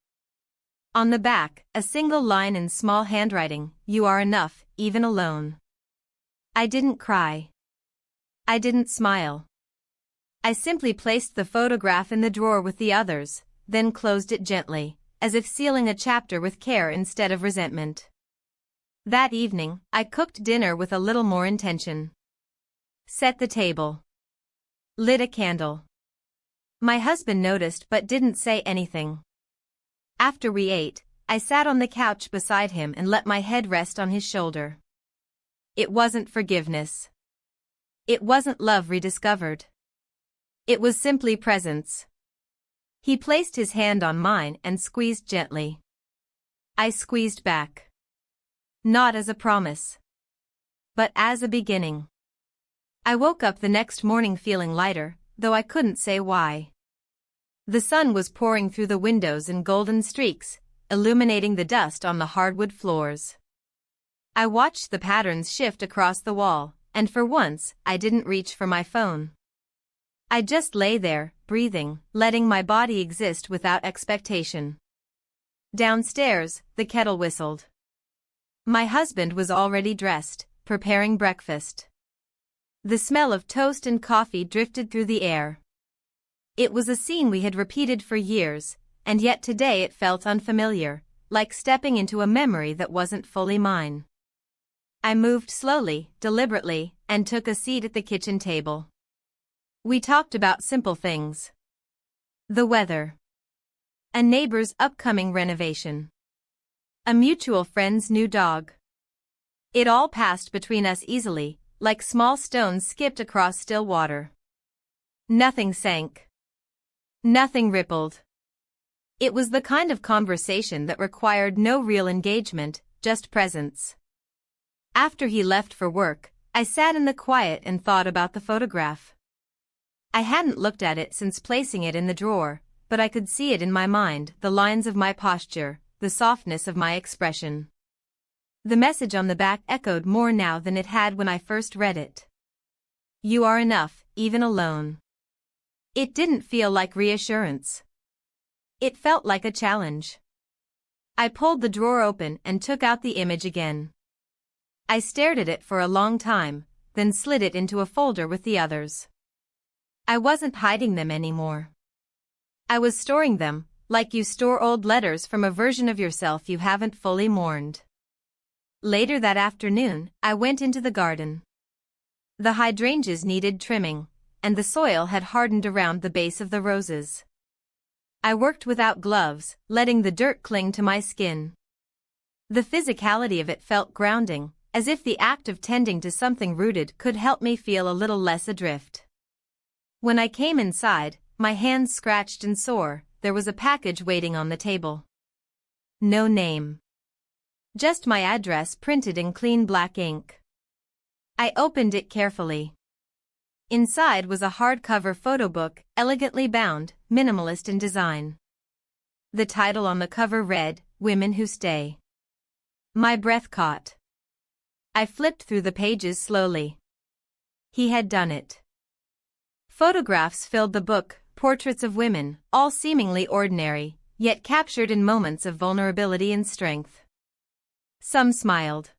On the back, a single line in small handwriting, "You are enough, even alone." I didn't cry. I didn't smile. I simply placed the photograph in the drawer with the others, then closed it gently, as if sealing a chapter with care instead of resentment. That evening, I cooked dinner with a little more intention. Set the table. Lit a candle. My husband noticed but didn't say anything. After we ate, I sat on the couch beside him and let my head rest on his shoulder. It wasn't forgiveness. It wasn't love rediscovered. It was simply presence. He placed his hand on mine and squeezed gently. I squeezed back. Not as a promise, but as a beginning. I woke up the next morning feeling lighter, though I couldn't say why. The sun was pouring through the windows in golden streaks, illuminating the dust on the hardwood floors. I watched the patterns shift across the wall, and for once, I didn't reach for my phone. I just lay there, breathing, letting my body exist without expectation. Downstairs, the kettle whistled. My husband was already dressed, preparing breakfast. The smell of toast and coffee drifted through the air. It was a scene we had repeated for years, and yet today it felt unfamiliar, like stepping into a memory that wasn't fully mine. I moved slowly, deliberately, and took a seat at the kitchen table. We talked about simple things. The weather. A neighbor's upcoming renovation. A mutual friend's new dog. It all passed between us easily, like small stones skipped across still water. Nothing sank. Nothing rippled. It was the kind of conversation that required no real engagement, just presence. After he left for work, I sat in the quiet and thought about the photograph. I hadn't looked at it since placing it in the drawer, but I could see it in my mind, the lines of my posture, the softness of my expression. The message on the back echoed more now than it had when I first read it. You are enough, even alone. It didn't feel like reassurance. It felt like a challenge. I pulled the drawer open and took out the image again. I stared at it for a long time, then slid it into a folder with the others. I wasn't hiding them anymore. I was storing them, like you store old letters from a version of yourself you haven't fully mourned. Later that afternoon, I went into the garden. The hydrangeas needed trimming, and the soil had hardened around the base of the roses. I worked without gloves, letting the dirt cling to my skin. The physicality of it felt grounding, as if the act of tending to something rooted could help me feel a little less adrift. When I came inside, my hands scratched and sore, there was a package waiting on the table. No name. Just my address printed in clean black ink. I opened it carefully. Inside was a hardcover photo book, elegantly bound, minimalist in design. The title on the cover read, Women Who Stay. My breath caught. I flipped through the pages slowly. He had done it. Photographs filled the book, portraits of women, all seemingly ordinary, yet captured in moments of vulnerability and strength. Some smiled.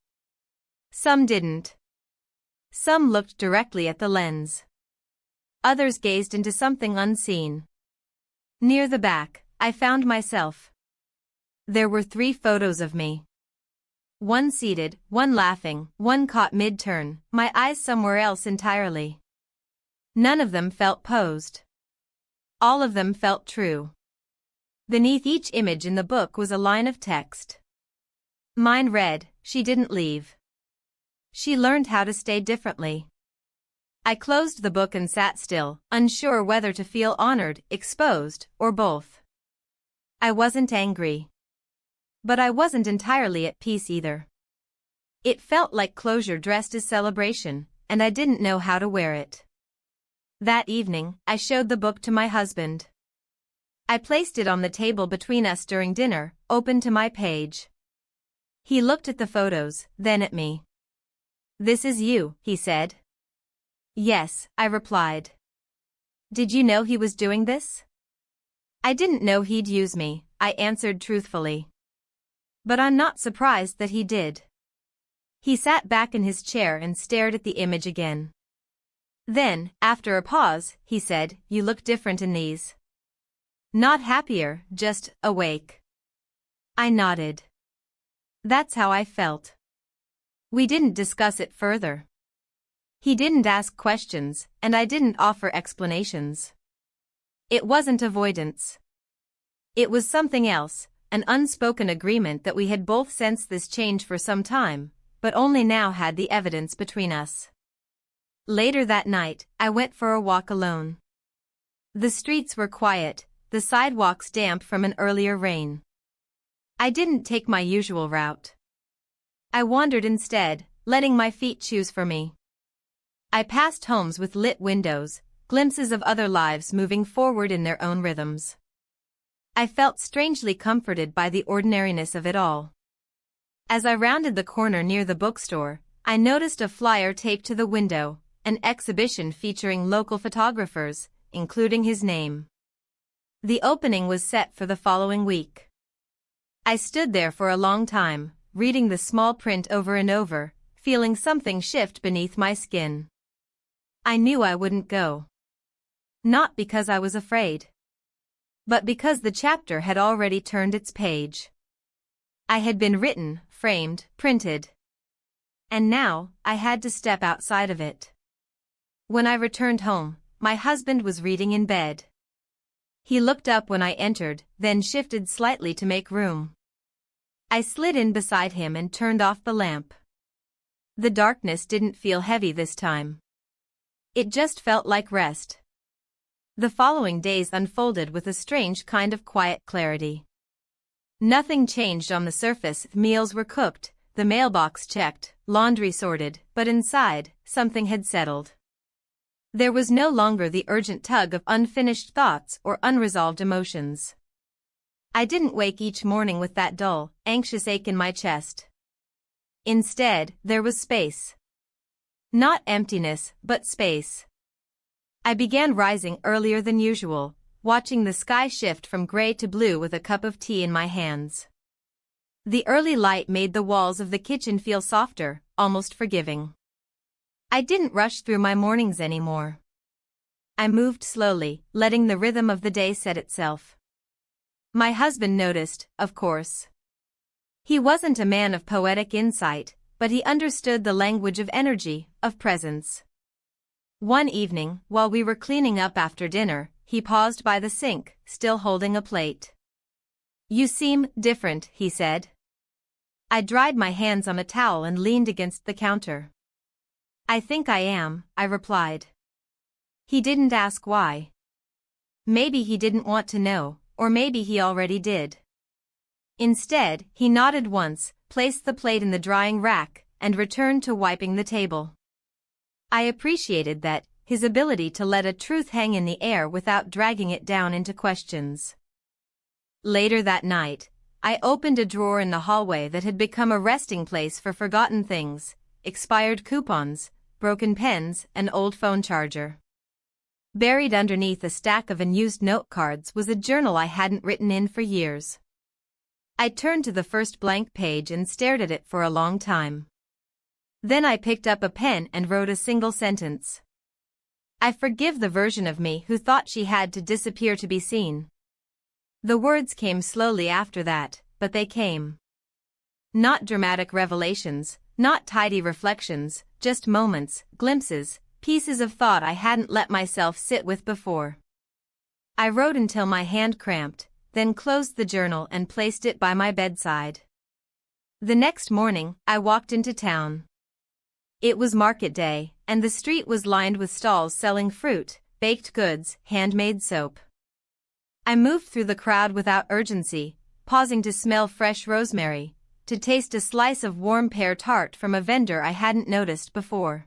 Some didn't. Some looked directly at the lens. Others gazed into something unseen. Near the back, I found myself. There were 3 photos of me. One seated, one laughing, one caught mid-turn, my eyes somewhere else entirely. None of them felt posed. All of them felt true. Beneath each image in the book was a line of text. Mine read, She didn't leave. She learned how to stay differently. I closed the book and sat still, unsure whether to feel honored, exposed, or both. I wasn't angry. But I wasn't entirely at peace either. It felt like closure dressed as celebration, and I didn't know how to wear it. That evening, I showed the book to my husband. I placed it on the table between us during dinner, open to my page. He looked at the photos, then at me. "This is you," he said. "Yes," I replied. "Did you know he was doing this?" "I didn't know he'd use me," I answered truthfully. "But I'm not surprised that he did." He sat back in his chair and stared at the image again. Then, after a pause, he said, "You look different in these." "Not happier, just awake." I nodded. That's how I felt. We didn't discuss it further. He didn't ask questions, and I didn't offer explanations. It wasn't avoidance. It was something else, an unspoken agreement that we had both sensed this change for some time, but only now had the evidence between us. Later that night, I went for a walk alone. The streets were quiet, the sidewalks damp from an earlier rain. I didn't take my usual route. I wandered instead, letting my feet choose for me. I passed homes with lit windows, glimpses of other lives moving forward in their own rhythms. I felt strangely comforted by the ordinariness of it all. As I rounded the corner near the bookstore, I noticed a flyer taped to the window, an exhibition featuring local photographers, including his name. The opening was set for the following week. I stood there for a long time, reading the small print over and over, feeling something shift beneath my skin. I knew I wouldn't go. Not because I was afraid, but because the chapter had already turned its page. I had been written, framed, printed. And now, I had to step outside of it. When I returned home, my husband was reading in bed. He looked up when I entered, then shifted slightly to make room. I slid in beside him and turned off the lamp. The darkness didn't feel heavy this time. It just felt like rest. The following days unfolded with a strange kind of quiet clarity. Nothing changed on the surface. Meals were cooked, the mailbox checked, laundry sorted, but inside, something had settled. There was no longer the urgent tug of unfinished thoughts or unresolved emotions. I didn't wake each morning with that dull, anxious ache in my chest. Instead, there was space. Not emptiness, but space. I began rising earlier than usual, watching the sky shift from gray to blue with a cup of tea in my hands. The early light made the walls of the kitchen feel softer, almost forgiving. I didn't rush through my mornings anymore. I moved slowly, letting the rhythm of the day set itself. My husband noticed, of course. He wasn't a man of poetic insight, but he understood the language of energy, of presence. One evening, while we were cleaning up after dinner, he paused by the sink, still holding a plate. "You seem different," he said. I dried my hands on a towel and leaned against the counter. "I think I am," I replied. He didn't ask why. Maybe he didn't want to know, or maybe he already did. Instead, he nodded once, placed the plate in the drying rack, and returned to wiping the table. I appreciated that, his ability to let a truth hang in the air without dragging it down into questions. Later that night, I opened a drawer in the hallway that had become a resting place for forgotten things, expired coupons, broken pens, and old phone charger. Buried underneath a stack of unused note cards was a journal I hadn't written in for years. I turned to the first blank page and stared at it for a long time. Then I picked up a pen and wrote a single sentence. "I forgive the version of me who thought she had to disappear to be seen." The words came slowly after that, but they came. Not dramatic revelations, not tidy reflections, just moments, glimpses, pieces of thought I hadn't let myself sit with before. I wrote until my hand cramped, then closed the journal and placed it by my bedside. The next morning, I walked into town. It was market day, and the street was lined with stalls selling fruit, baked goods, handmade soap. I moved through the crowd without urgency, pausing to smell fresh rosemary, to taste a slice of warm pear tart from a vendor I hadn't noticed before.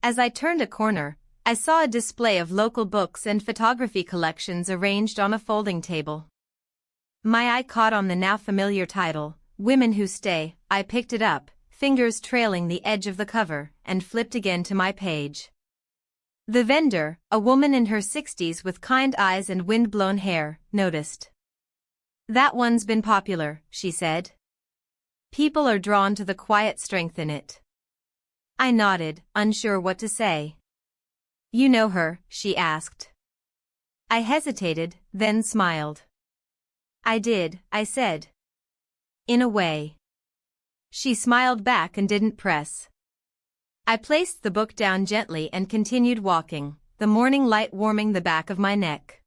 As I turned a corner, I saw a display of local books and photography collections arranged on a folding table. My eye caught on the now familiar title, Women Who Stay. I picked it up, fingers trailing the edge of the cover, and flipped again to my page. The vendor, a woman in her 60s with kind eyes and wind-blown hair, noticed. "That one's been popular," she said. "People are drawn to the quiet strength in it." I nodded, unsure what to say. "You know her?" she asked. I hesitated, then smiled. "I did," I said. "In a way." She smiled back and didn't press. I placed the book down gently and continued walking, the morning light warming the back of my neck.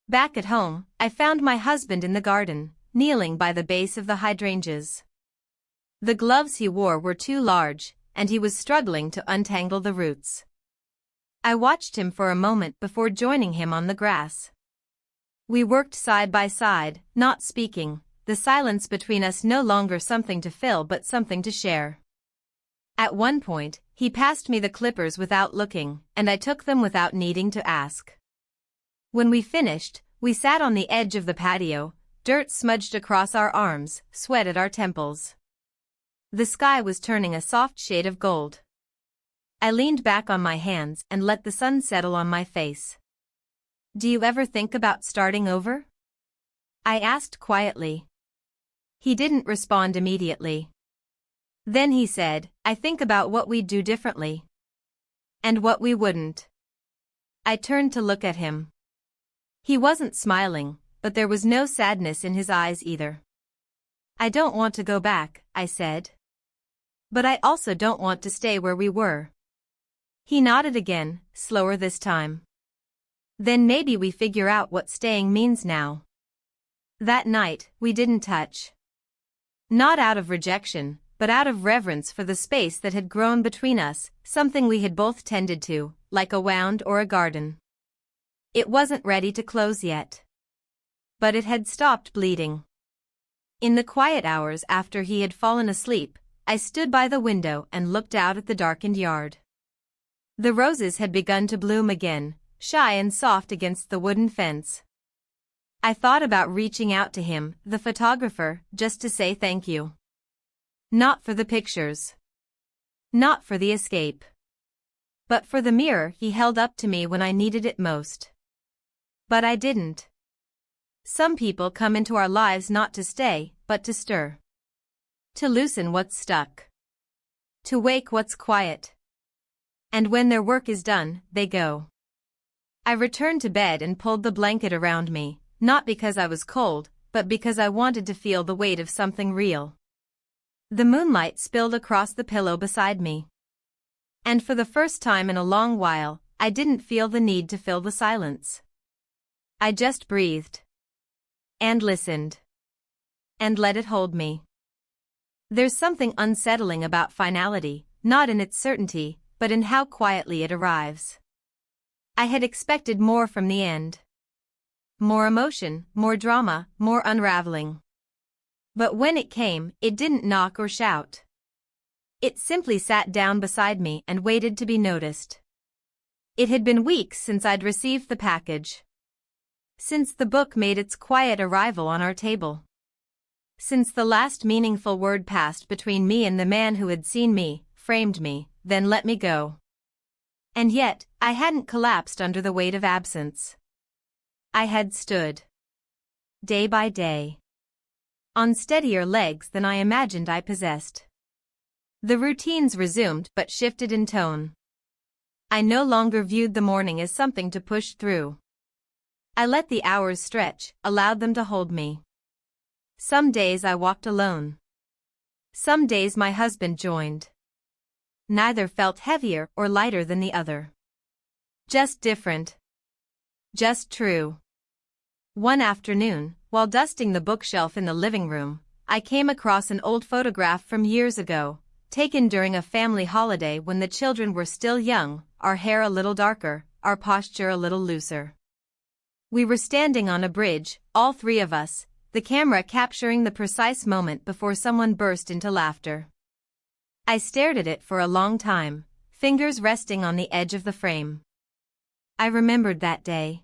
Back at home, I found my husband in the garden, kneeling by the base of the hydrangeas. The gloves he wore were too large, and he was struggling to untangle the roots. I watched him for a moment before joining him on the grass. We worked side by side, not speaking, the silence between us no longer something to fill but something to share. At one point, he passed me the clippers without looking, and I took them without needing to ask. When we finished, we sat on the edge of the patio, dirt smudged across our arms, sweat at our temples. The sky was turning a soft shade of gold. I leaned back on my hands and let the sun settle on my face. "Do you ever think about starting over?" I asked quietly. He didn't respond immediately. Then he said, "I think about what we'd do differently. And what we wouldn't." I turned to look at him. He wasn't smiling, but there was no sadness in his eyes either. "I don't want to go back," I said. "But I also don't want to stay where we were." He nodded again, slower this time. "Then maybe we figure out what staying means now." That night, we didn't touch. Not out of rejection, but out of reverence for the space that had grown between us, something we had both tended to, like a wound or a garden. It wasn't ready to close yet. But it had stopped bleeding. In the quiet hours after he had fallen asleep, I stood by the window and looked out at the darkened yard. The roses had begun to bloom again, shy and soft against the wooden fence. I thought about reaching out to him, the photographer, just to say thank you. Not for the pictures. Not for the escape. But for the mirror he held up to me when I needed it most. But I didn't. Some people come into our lives not to stay, but to stir. To loosen what's stuck. To wake what's quiet. And when their work is done, they go. I returned to bed and pulled the blanket around me, not because I was cold, but because I wanted to feel the weight of something real. The moonlight spilled across the pillow beside me. And for the first time in a long while, I didn't feel the need to fill the silence. I just breathed. And listened. And let it hold me. There's something unsettling about finality, not in its certainty, but in how quietly it arrives. I had expected more from the end. More emotion, more drama, more unraveling. But when it came, it didn't knock or shout. It simply sat down beside me and waited to be noticed. It had been weeks since I'd received the package. Since the book made its quiet arrival on our table. Since the last meaningful word passed between me and the man who had seen me, framed me, then let me go. And yet, I hadn't collapsed under the weight of absence. I had stood. Day by day. On steadier legs than I imagined I possessed. The routines resumed but shifted in tone. I no longer viewed the morning as something to push through. I let the hours stretch, allowed them to hold me. Some days I walked alone. Some days my husband joined. Neither felt heavier or lighter than the other. Just different. Just true. One afternoon, while dusting the bookshelf in the living room, I came across an old photograph from years ago, taken during a family holiday when the children were still young, our hair a little darker, our posture a little looser. We were standing on a bridge, all three of us, the camera capturing the precise moment before someone burst into laughter. I stared at it for a long time, fingers resting on the edge of the frame. I remembered that day.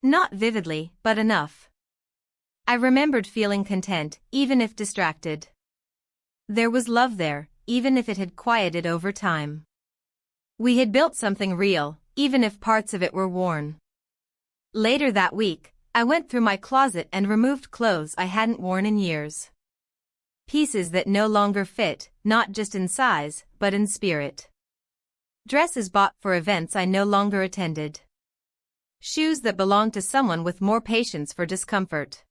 Not vividly, but enough. I remembered feeling content, even if distracted. There was love there, even if it had quieted over time. We had built something real, even if parts of it were worn. Later that week, I went through my closet and removed clothes I hadn't worn in years. Pieces that no longer fit, not just in size, but in spirit. Dresses bought for events I no longer attended. Shoes that belonged to someone with more patience for discomfort.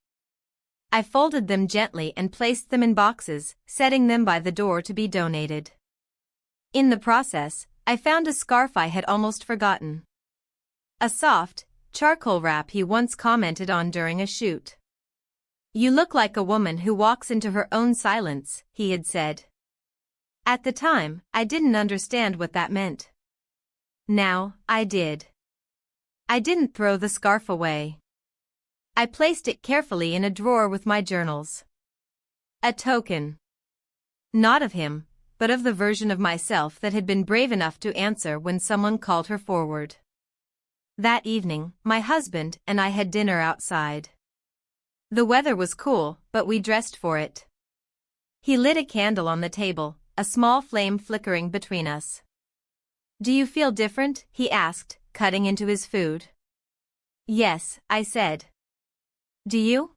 I folded them gently and placed them in boxes, setting them by the door to be donated. In the process, I found a scarf I had almost forgotten. A soft, charcoal wrap he once commented on during a shoot. "You look like a woman who walks into her own silence," he had said. At the time, I didn't understand what that meant. Now, I did. I didn't throw the scarf away. I placed it carefully in a drawer with my journals. A token. Not of him, but of the version of myself that had been brave enough to answer when someone called her forward. That evening, my husband and I had dinner outside. The weather was cool, but we dressed for it. He lit a candle on the table, a small flame flickering between us. "Do you feel different?" he asked, cutting into his food. "Yes," I said. "Do you?"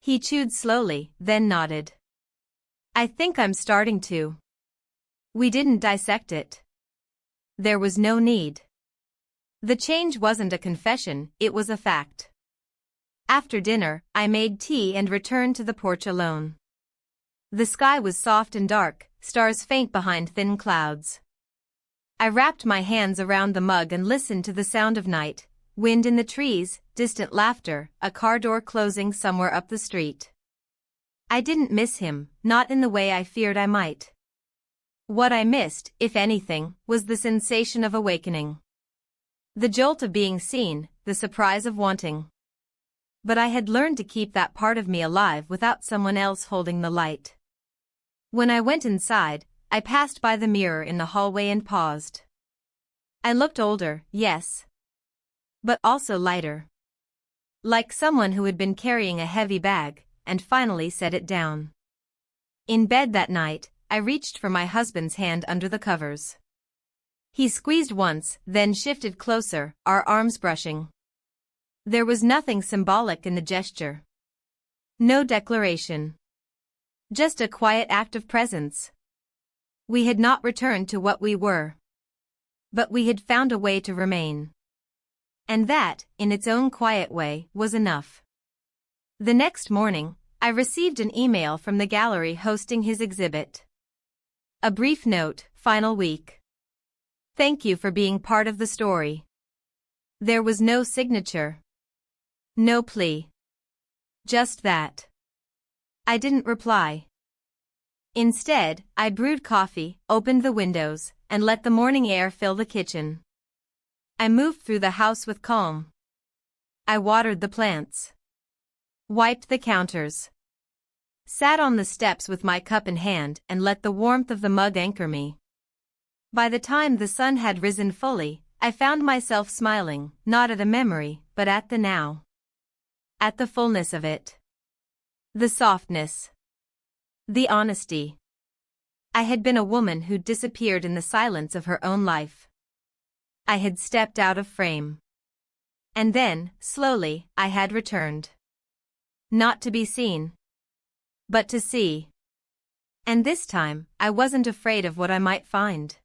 He chewed slowly, then nodded. "I think I'm starting to." We didn't dissect it. There was no need. The change wasn't a confession, it was a fact. After dinner, I made tea and returned to the porch alone. The sky was soft and dark, stars faint behind thin clouds. I wrapped my hands around the mug and listened to the sound of night, wind in the trees, distant laughter, a car door closing somewhere up the street. I didn't miss him, not in the way I feared I might. What I missed, if anything, was the sensation of awakening. The jolt of being seen, the surprise of wanting. But I had learned to keep that part of me alive without someone else holding the light. When I went inside, I passed by the mirror in the hallway and paused. I looked older, yes. But also lighter. Like someone who had been carrying a heavy bag, and finally set it down. In bed that night, I reached for my husband's hand under the covers. He squeezed once, then shifted closer, our arms brushing. There was nothing symbolic in the gesture. No declaration. Just a quiet act of presence. We had not returned to what we were. But we had found a way to remain. And that, in its own quiet way, was enough. The next morning, I received an email from the gallery hosting his exhibit. A brief note, "Final week. Thank you for being part of the story." There was no signature. No plea. Just that. I didn't reply. Instead, I brewed coffee, opened the windows, and let the morning air fill the kitchen. I moved through the house with calm. I watered the plants. Wiped the counters. Sat on the steps with my cup in hand and let the warmth of the mug anchor me. By the time the sun had risen fully, I found myself smiling, not at a memory, but at the now. At the fullness of it. The softness. The honesty. I had been a woman who disappeared in the silence of her own life. I had stepped out of frame. And then, slowly, I had returned. Not to be seen. But to see. And this time, I wasn't afraid of what I might find.